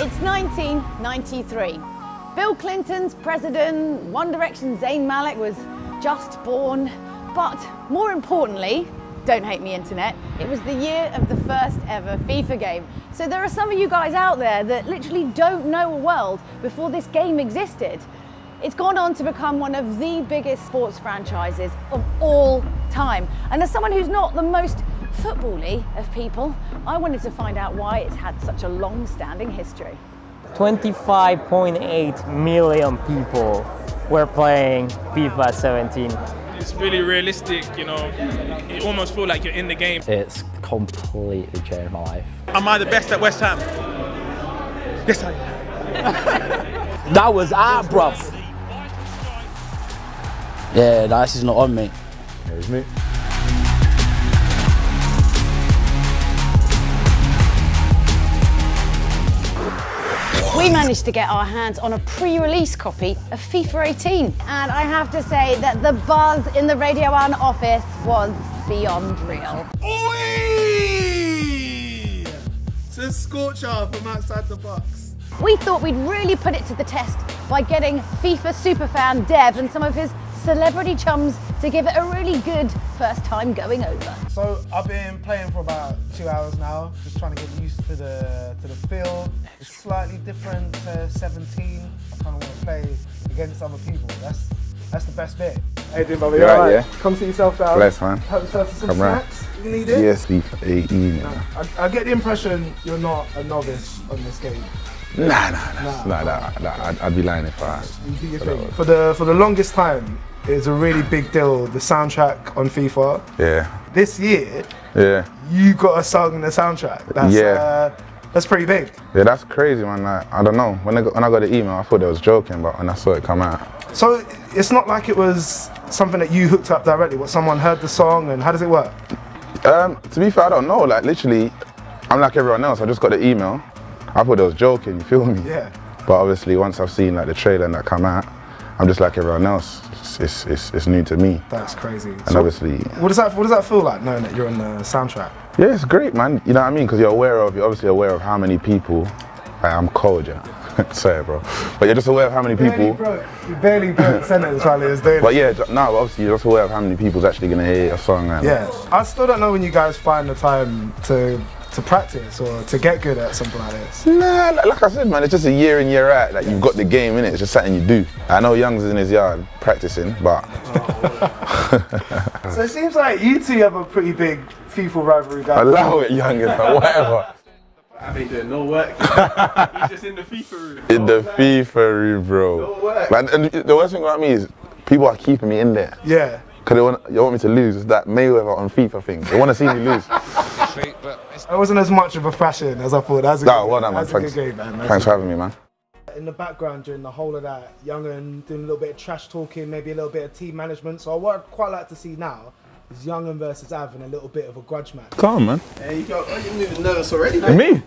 It's 1993. Bill Clinton's president, One Direction's Zayn Malik was just born, but more importantly, don't hate me internet, it was the year of the first ever FIFA game. So there are some of you guys out there that literally don't know a world before this game existed. It's gone on to become one of the biggest sports franchises of all time. And as someone who's not the most football-y of people, I wanted to find out why it's had such a long-standing history. 25.8 million people were playing FIFA 17. It's really realistic, you know, you almost feel like you're in the game. It's completely changed my life. Am I the best at West Ham? Yes, I am. That was our bruv. Yeah, this is not on me. There's me. We managed to get our hands on a pre-release copy of FIFA 18, and I have to say that the buzz in the Radio 1 office was beyond real. Oi! It's a scorcher from outside the box. We thought we'd really put it to the test by getting FIFA superfan Dev and some of his celebrity chums to give it a really good first time going over. So I've been playing for about 2 hours now, just trying to get used to the feel. It's slightly different to 17. I kind of want to play against other people. That's the best bit. Hey, Bobby, you alright? Yeah. Come sit yourself down. Bless, man. Help yourself to some Come snacks. You need it? Yes, FIFA18. I get the impression you're not a novice on this game. Nah, I'd be lying if I. You do your thing. For the longest time, it's a really big deal, the soundtrack on FIFA. Yeah. This year, Yeah. you got a song in the soundtrack. That's pretty big. Yeah, that's crazy, man. Like, I don't know. When I got the email, I thought they was joking, but when I saw it come out. So it's not like it was something that you hooked up directly. What, someone heard the song, and how does it work? To be fair, I don't know. Like, literally, I'm like everyone else. I just got the email. I thought they was joking. You feel me? Yeah. But obviously, once I've seen like the trailer and that come out, I'm just like everyone else. It's new to me. That's crazy. And so obviously, what does that feel like, knowing that you're on the soundtrack? yeah, it's great, man. You know what I mean? Because you're obviously aware of how many people. I'm cold, yeah. Sorry, bro. But you're just aware of how many people. You barely broke sentence while it was doing. But yeah, no, obviously you're just aware of how many people's actually gonna hear your song. And yeah. I still don't know when you guys find the time to practice or to get good at something like this. Nah, like I said, man, it's just a year in, year out. Like, you've got the game, innit? It's just something you do. I know Young's in his yard practicing, but. So it seems like you two have a pretty big FIFA rivalry, guys. Allow it, Young, whatever. I've been doing no work. He's just in the FIFA room. In the FIFA room, bro. No work. Man, and the worst thing about me is people are keeping me in there. Yeah. Because they want me to lose. It's that Mayweather on FIFA thing. They want to see me lose. It wasn't as much of a fashion as I thought. That's a good game, man. Thanks for having me, man. In the background during the whole of that, Young'un doing a little bit of trash talking, maybe a little bit of team management. So what I'd quite like to see now is Young'un versus Av in a little bit of a grudge match. Come on, man. Hey, you're moving nervous already. Me?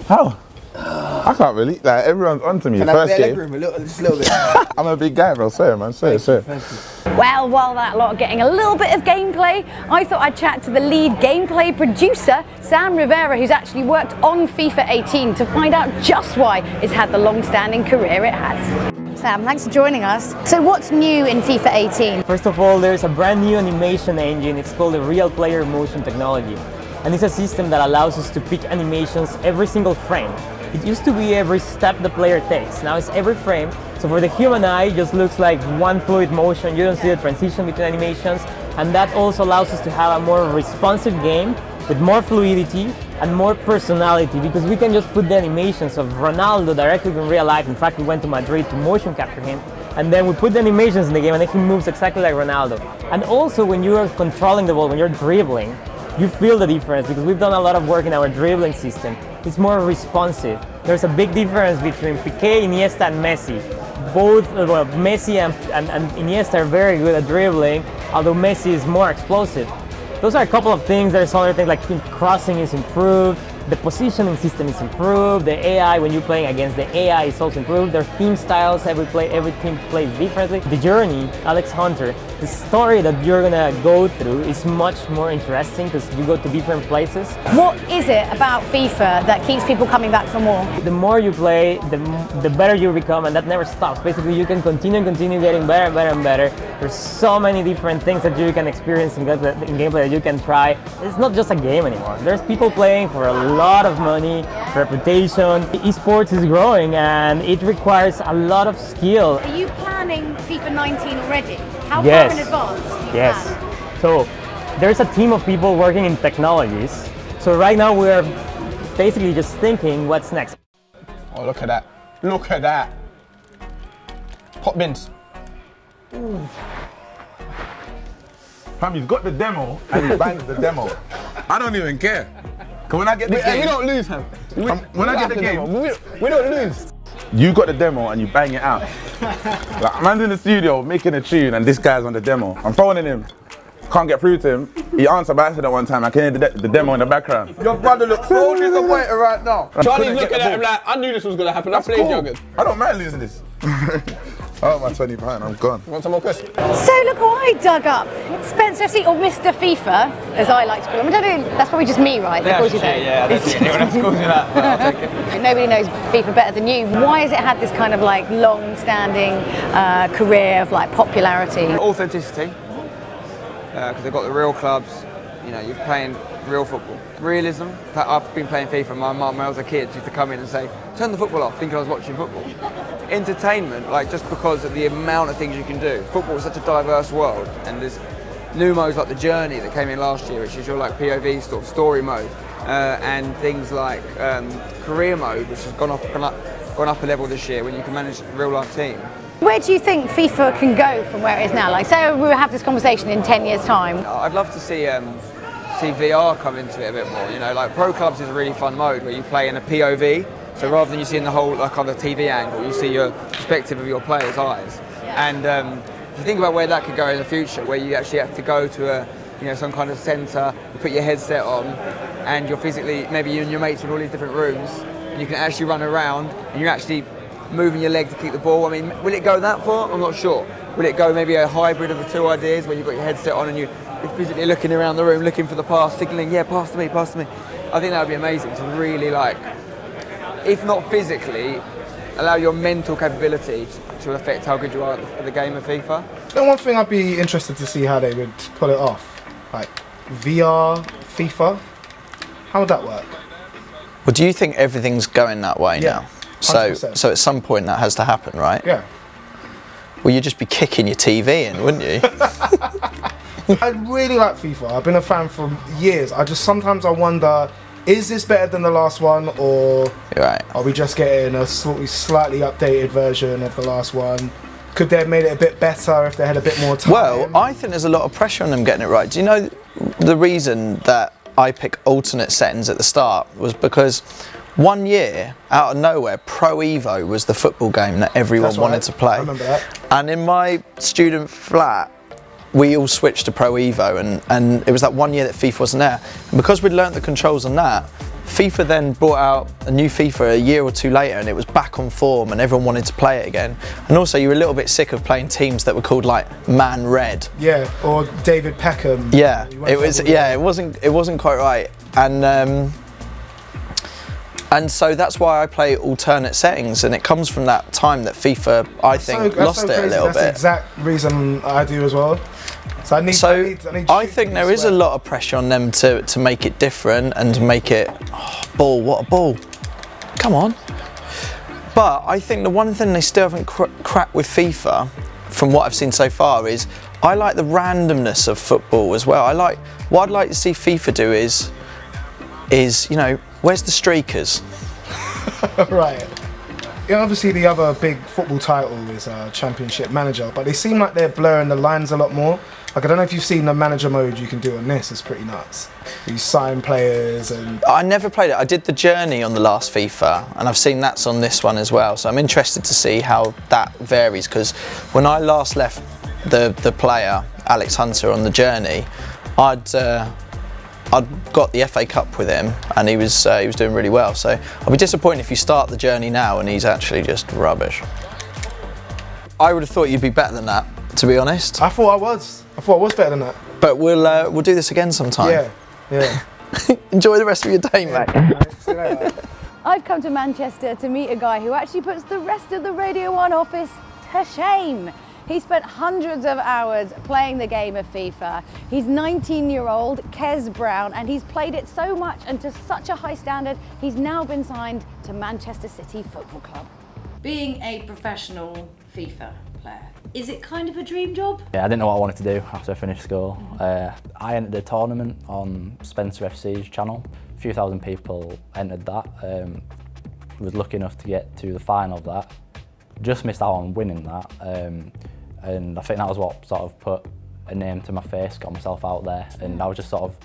How? I can't really. Like, everyone's onto me. First game. Just a little bit. I'm a big guy, bro. Sorry, man. Sorry. Well, while that lot are getting a little bit of gameplay, I thought I'd chat to the lead gameplay producer, Sam Rivera, who's actually worked on FIFA 18 to find out just why it's had the long-standing career it has. Sam, thanks for joining us. So what's new in FIFA 18? First of all, there's a brand new animation engine. It's called the Real Player Motion Technology. And it's a system that allows us to pick animations every single frame. It used to be every step the player takes. Now it's every frame. So for the human eye, it just looks like one fluid motion. You don't see the transition between animations. And that also allows us to have a more responsive game with more fluidity and more personality, because we can just put the animations of Ronaldo directly in real life. In fact, we went to Madrid to motion capture him. And then we put the animations in the game and then he moves exactly like Ronaldo. And also when you are controlling the ball, when you're dribbling, you feel the difference, because we've done a lot of work in our dribbling system. It's more responsive. There's a big difference between Piqué, Iniesta and Messi. Both, well, Messi and Iniesta are very good at dribbling, although Messi is more explosive. Those are a couple of things. There's other things like crossing is improved. The positioning system is improved, the AI, when you're playing against the AI, is also improved. Their team styles, every team plays differently. The journey, Alex Hunter, the story that you're gonna go through is much more interesting because you go to different places. What is it about FIFA that keeps people coming back for more? The more you play, the better you become, and that never stops. Basically, you can continue getting better and better and better. There's so many different things that you can experience in gameplay that you can try. It's not just a game anymore. There's people playing for a lot of money, reputation. Esports is growing and it requires a lot of skill. Are you planning FIFA 19 already? How Yes. far in advance do you Yes. plan? So there's a team of people working in technologies. So right now we're basically just thinking what's next. Oh, look at that. Look at that. Pop bins. Fam, he's got the demo and he bangs the demo. I don't even care. Cause when I get the game, We don't lose, Ham. when I get the game, we don't lose. you got the demo and you bang it out. Like, man's in the studio making a tune and this guy's on the demo. I'm phoning him, can't get through to him. He answered by accident one time, I can hear the demo in the background. Your brother looks so disappointed right now. I Charlie's couldn't get looking the at him ball. like, I knew this was going to happen. I That's played cool. youngers. I don't mind losing this. Oh, my £20, I'm gone. Want some more questions? So look what I dug up. It's Spencer FC, or Mr. FIFA, as I like to call him. I don't know, that's probably just me, right? That calls you that. Yeah, I don't think anyone else calls you that, but I'll take it. Nobody knows FIFA better than you. Why has it had this kind of like long-standing career of like popularity? Authenticity, because they've got the real clubs. You know, you're playing real football. Realism. In fact, I've been playing FIFA. My mum, when I was a kid, used to come in and say, "Turn the football off," thinking I was watching football. Entertainment, like just because of the amount of things you can do. Football is such a diverse world, and there's new modes like the Journey that came in last year, which is your like POV sort of story mode, and things like career mode, which has gone up a level this year when you can manage a real life team. Where do you think FIFA can go from where it is now? Like, say we will have this conversation in 10 years' time. I'd love to see VR come into it a bit more. You know, like Pro Clubs is a really fun mode where you play in a POV. So rather than you seeing the whole like on the TV angle, you see your perspective of your player's eyes. And if you think about where that could go in the future, where you actually have to go to some kind of centre, you put your headset on, and you're physically, maybe you and your mates in all these different rooms, and you can actually run around, and you're actually moving your leg to keep the ball. I mean, will it go that far? I'm not sure. Will it go maybe a hybrid of the two ideas, where you've got your headset on and you're physically looking around the room, looking for the pass, signalling, yeah, pass to me, pass to me. I think that would be amazing to really, like, if not physically, allow your mental capability to affect how good you are at the game of FIFA. And one thing I'd be interested to see how they would pull it off, like VR, FIFA, how would that work? Well, do you think everything's going that way now? 100%. So at some point that has to happen, right? Yeah. Well, you'd just be kicking your TV in, wouldn't you? I really like FIFA. I've been a fan for years. Sometimes I wonder, is this better than the last one, or are we just getting a slightly updated version of the last one? Could they have made it a bit better if they had a bit more time? Well, I think there's a lot of pressure on them getting it right. Do you know the reason that I picked alternate settings at the start was because one year, out of nowhere, Pro Evo was the football game that everyone wanted to play. I remember that. And in my student flat, we all switched to Pro Evo, and it was that one year that FIFA wasn't there. And because we'd learnt the controls on that, FIFA then brought out a new FIFA a year or two later, and it was back on form, and everyone wanted to play it again. And also, you were a little bit sick of playing teams that were called like Man Red. Yeah, or David Beckham. Yeah, it was. Yeah, it wasn't quite right, and so that's why I play alternate settings, and it comes from that time that FIFA, I think, lost it a little bit. That's the exact reason I do as well. So I think there is a lot of pressure on them to make it different and to make it, ball, what a ball, come on. But I think the one thing they still haven't cracked with FIFA, from what I've seen so far, is I like the randomness of football as well. What I'd like to see FIFA do is, you know, where's the streakers? Right. Yeah, obviously the other big football title is Championship Manager, but they seem like they're blurring the lines a lot more. Like, I don't know if you've seen the manager mode you can do on this, it's pretty nuts. You sign players and... I never played it. I did the Journey on the last FIFA, and I've seen that's on this one as well, so I'm interested to see how that varies, because when I last left the player, Alex Hunter, on the Journey, I'd got the FA Cup with him, and he was doing really well. So I'll be disappointed if you start the journey now and he's actually just rubbish. I would have thought you'd be better than that, to be honest. I thought I was better than that. But we'll do this again sometime. Yeah, yeah. Enjoy the rest of your day, mate. See you later. I've come to Manchester to meet a guy who actually puts the rest of the Radio 1 office to shame. He spent hundreds of hours playing the game of FIFA. He's 19-year-old Qez Brown, and he's played it so much and to such a high standard, he's now been signed to Manchester City Football Club. Being a professional FIFA player, is it kind of a dream job? Yeah, I didn't know what I wanted to do after I finished school. I entered a tournament on Spencer FC's channel. A few thousand people entered that. Was lucky enough to get to the final of that. Just missed out on winning that. And I think that was what sort of put a name to my face, got myself out there. And I was just sort of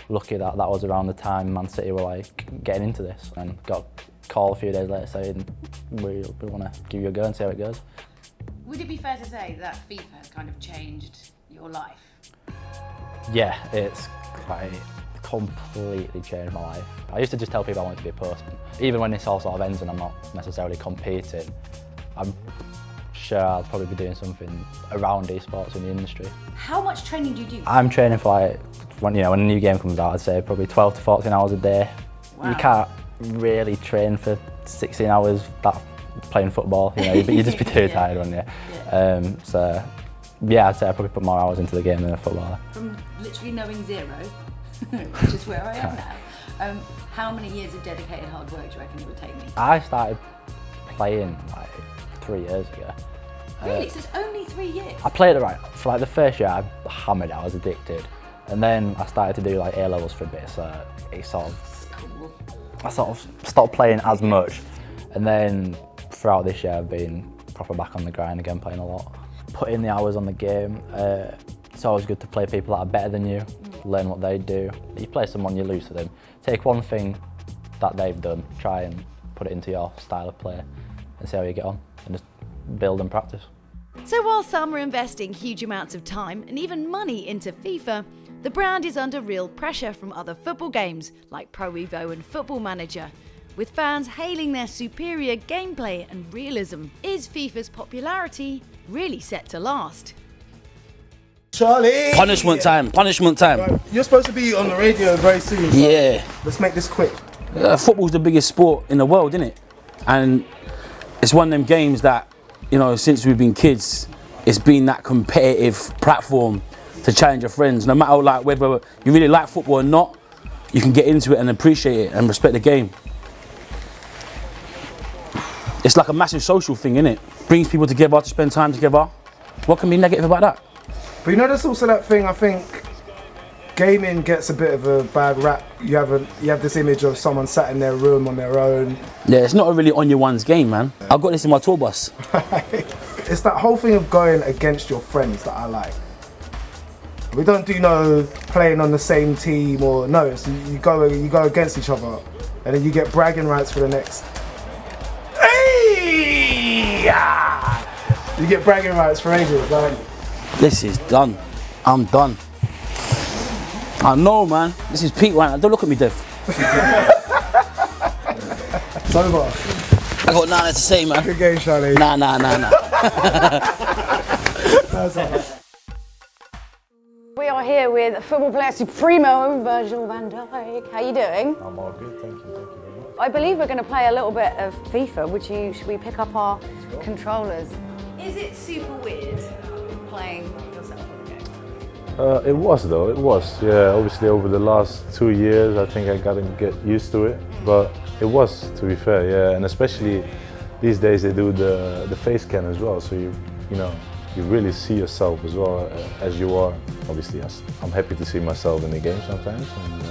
lucky that that was around the time Man City were like getting into this, and got a call a few days later saying we want to give you a go and see how it goes. Would it be fair to say that FIFA has kind of changed your life? Yeah, it's like completely changed my life. I used to just tell people I wanted to be a postman. Even when this all sort of ends and I'm not necessarily competing, I'm sure I'll probably be doing something around esports in the industry. How much training do you do? I'm training for like, when a new game comes out, I'd say probably 12 to 14 hours a day. Wow. You can't really train for 16 hours playing football, you'd just be too tired, wouldn't you? Yeah. So yeah, I'd say I probably put more hours into the game than a footballer. From literally knowing zero, which is where I am now, how many years of dedicated hard work do you reckon it would take me? I started playing like 3 years ago. Really? So it's only 3 years? I played it for like the first year. I hammered it, I was addicted, and then I started to do like A-levels for a bit, so it I sort of stopped playing as much, and then throughout this year I've been proper back on the grind again, playing a lot. Put in the hours on the game. It's always good to play people that are better than you, learn what they do. You play someone, you lose to them. Take one thing that they've done, try and put it into your style of play, and see how you get on, and just build and practice. So while some are investing huge amounts of time and even money into FIFA, the brand is under real pressure from other football games like Pro Evo and Football Manager, with fans hailing their superior gameplay and realism. Is FIFA's popularity really set to last? Charlie! Punishment time, punishment time. Right, you're supposed to be on the radio very soon. So yeah. Let's make this quick. Football's the biggest sport in the world, isn't it? And it's one of them games that, since we've been kids, it's been that competitive platform to challenge your friends. No matter whether you really like football or not, you can get into it and appreciate it and respect the game. It's like a massive social thing, innit? Brings people together to spend time together. What can be negative about that? But there's also that thing, I think, gaming gets a bit of a bad rap. You have this image of someone sat in their room on their own. Yeah, it's not a really on your one's game, man. I've got this in my tour bus. It's that whole thing of going against your friends that I like. We don't do playing on the same team or no. So you go against each other, and then you get bragging rights for the next. Hey! You get bragging rights for ages, don't you? This is done. I'm done. I know, man. This is peak right now. Don't look at me, Dev. It's over. I got nothing to say, man. Good game, Charlie. Nah. We are here with football player supremo Virgil Van Dijk. How are you doing? I'm all good, thank you very much. I believe we're going to play a little bit of FIFA. Should we pick up our controllers? Is it super weird playing yourself on the game? It was though, it was. Yeah, obviously over the last 2 years I think I got to get used to it. But it was, to be fair, yeah. And especially these days they do the face scan as well. So you really see yourself as well as you are. Obviously I'm happy to see myself in the game sometimes. And,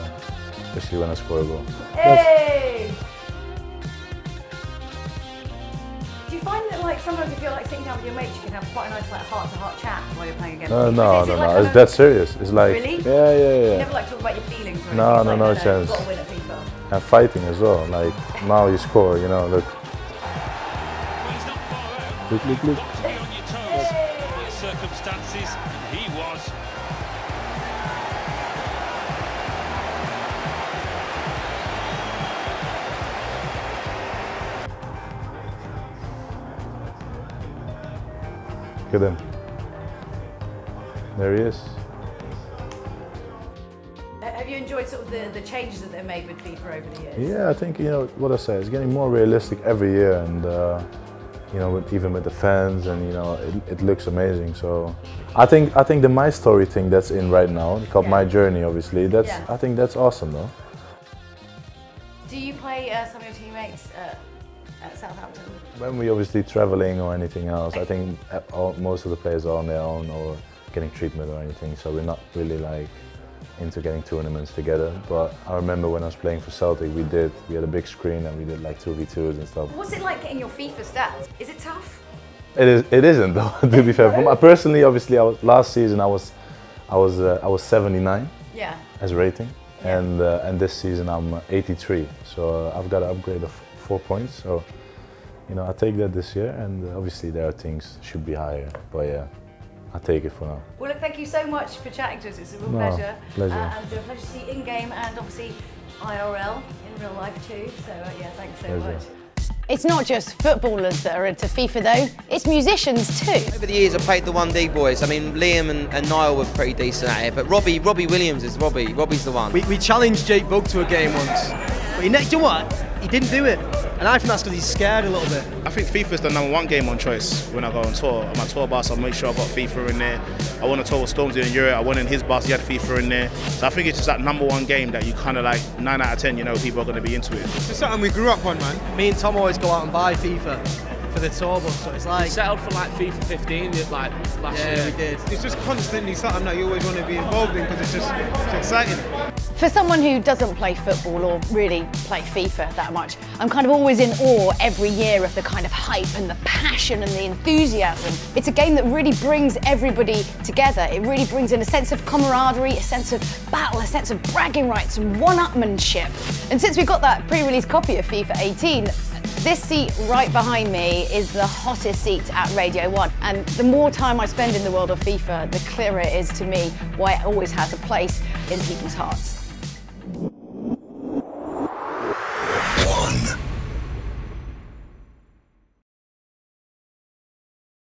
especially when I score a goal. Hey! Do you find that sometimes if you're sitting down with your mates, you can have quite a nice heart-to-heart chat while you're playing a game? No, it's that serious. It's like, really? Yeah. You never talk about your feelings or anything? No chance. You've got to win at FIFA. And fighting as well. Like now you score, look. Look. Circumstances, he was. Look at him. There he is. Have you enjoyed sort of the changes that they've made with FIFA over the years? Yeah, I think, you know, what I say, it's getting more realistic every year, and you know, even with the fans, and you know, it looks amazing. So I think the My Story thing that's in right now, called My Journey, obviously, that's I think that's awesome, though. Do you play some of your teammates at Southampton? When we're obviously traveling or anything else, I think most of the players are on their own or getting treatment or anything, so we're not really like into getting tournaments together. But I remember when I was playing for Celtic, we had a big screen and we did like 2v2s and stuff. What's it like getting your FIFA stats? Is it tough? It isn't though, to be fair. Personally, obviously, last season I was 79 as rating, and this season I'm 83. So I've got an upgrade of 4 points. So you know, I take that this year, and obviously there are things should be higher, but yeah, I take it for now. Well, look, thank you so much for chatting to us. It's a real pleasure. Pleasure. And a pleasure to see you in game and obviously IRL in real life too. So yeah, thanks so much. It's not just footballers that are into FIFA though, it's musicians too. Over the years I played the 1D boys. I mean, Liam and Niall were pretty decent at it, but Robbie Williams is Robbie. Robbie's the one. We challenged Jake Bugg to a game once, but you know what? He didn't do it. And I think that's because he's scared a little bit. I think FIFA's the #1 game on choice when I go on tour. On my tour bus, I'll make sure I've got FIFA in there. I went on tour with Stormzy in Europe. I went in his bus, he had FIFA in there. So I think it's just that #1 game that you kind of like, 9 out of 10, you know, people are going to be into it. It's something we grew up on, man. Me and Tom always go out and buy FIFA for the tour bus, so it's like... We settled for like FIFA18 like last year. Yeah, we did. It's just constantly something that you always want to be involved in because it's exciting. For someone who doesn't play football or really play FIFA that much, I'm kind of always in awe every year of the kind of hype and the passion and the enthusiasm. It's a game that really brings everybody together. It really brings in a sense of camaraderie, a sense of battle, a sense of bragging rights and one-upmanship. And since we've got that pre-release copy of FIFA 18, this seat right behind me is the hottest seat at Radio 1. And the more time I spend in the world of FIFA, the clearer it is to me why it always has a place in people's hearts.